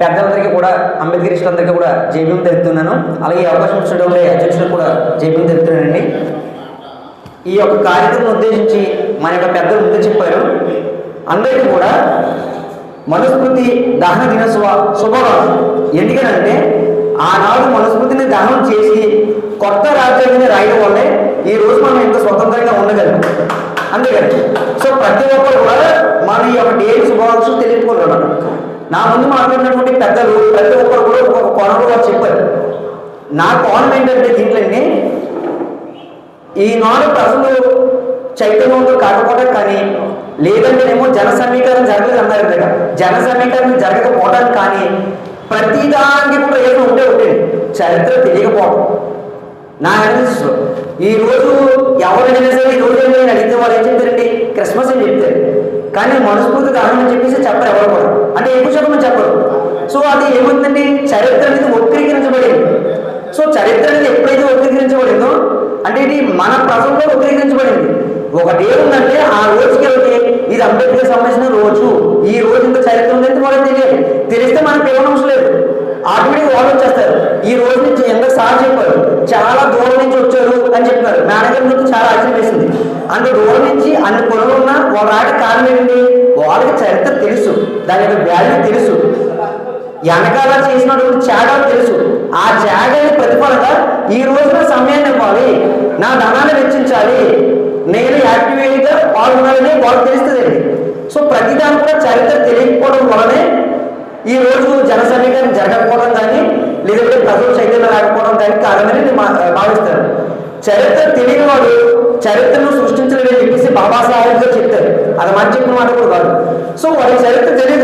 పెద్దలందరికీ కూడా అంబేద్కరిస్టులందరికీ కూడా జైభీం తెలుపుతున్నాను. అలాగే ఈ అవకాశం ఇచ్చినటువంటి అధ్యక్షులకు కూడా జైభీం తెలుపుతున్నానండి. ఈ యొక్క కార్యక్రమం ఉద్దేశించి మన యొక్క పెద్దలు ముందు చెప్పారు. అందరికీ కూడా మనుస్మృతి దహన దినోత్సవ శుభాకాంక్షలు. ఎందుకనంటే ఆనాడు మనుస్మృతిని దహనం చేసి కొత్త రాజ్యాంగాన్ని రాయడం వల్లే ఈ రోజు మనం ఇంత స్వతంత్రంగా ఉండగలం. అందుకని సో ప్రతి ఒక్కరు కూడా మన ఈ యొక్క డేట్ శుభాకాంక్షలు తెలియజేసుకోవాలి. నా ముందు మాట్లాడినటువంటి పెద్దలు ప్రతి ఒక్కరు కూడా ఒక్కొక్క కోణంలో వారు చెప్పారు. నా కోణం ఏంటంటే దీంట్లోనే ఈనాడు ప్రజలు చైతన్యంతో కాకపోవడం కానీ లేదంటేనేమో జన సమీకరణ జరగలేదు అన్నారు కదా. జన సమీకరణ జరగకపోవడానికి కానీ ప్రతిదానికి కూడా ఏదో ఉంటే చరిత్ర తెలియకపోవడం. నా అనాలిసిస్ ఈరోజు ఎవరైనా సరే ఈ రోజు ఏమైనా అడిగితే వాళ్ళు ఏం చెప్తారండి, క్రిస్మస్ అని చెప్తారు. కానీ మనస్ఫూర్తి దానం అని చెప్పేసి చెప్పరు ఎవరు కూడా, అంటే ఎక్కువ చెప్పమని చెప్పరు. సో అది ఏమవుతుందండి, చరిత్ర అనేది వక్రీకరించబడింది. సో చరిత్ర అనేది ఎప్పుడైతే వక్రీకరించబడిందో అంటే ఇది మన ప్రజల్లో వక్రీకరించబడింది. ఒకటి ఏముందంటే ఆ రోజుకి ఇది అంబేద్కర్ సంబంధించిన రోజు, ఈ రోజు ఇంత చరిత్ర ఉందంటే వాళ్ళకి తెలియదు. తెలిస్తే మనకు ఏమవసరం లేదు, ఆటోమేటిక్ వాళ్ళు వచ్చేస్తారు. ఈ రోజు నుంచి ఎంత సార్ చెప్పారు, చాలా దూరం నుంచి వచ్చారు అని చెప్పినారు. మేనేజర్ నుంచి చాలా ఆశ్చర్యం వేసింది. అంత దూరం నుంచి అన్ని పొలం ఉన్నా వాళ్ళ రాక కారణం ఏంటి, వాళ్ళకి చరిత్ర తెలుసు, దాని యొక్క వాల్యూ తెలుసు, వెనకాల చేసినటువంటి త్యాగాలు తెలుసు. ఆ త్యాగాన్ని ప్రతిఫలంగా ఈ రోజున సమయాన్ని ఇవ్వాలి, నా ధనాన్ని వెచ్చించాలి, నేను యాక్టివేట్గా పాల్గొనాలని వాళ్ళకి తెలుస్తుందండి. సో ప్రతిదాని కూడా చరిత్ర తెలియకపోవడం వల్లనే ఈ రోజు జన సమీకరణ జరగకపోవడం కానీ లేదంటే ప్రజలు చైతన్యం రాకపోవడం కానీ కారణమని నేను భావిస్తాను. చరిత్ర తెలియని వాడు చరిత్రను సృష్టించలేదని చెప్పేసి బాబాసాహెబ్ గారు చెప్తారు. అది మంచి చెప్పిన మాట కూడా కాదు. సో వాళ్ళకి చరిత్ర తెలియదు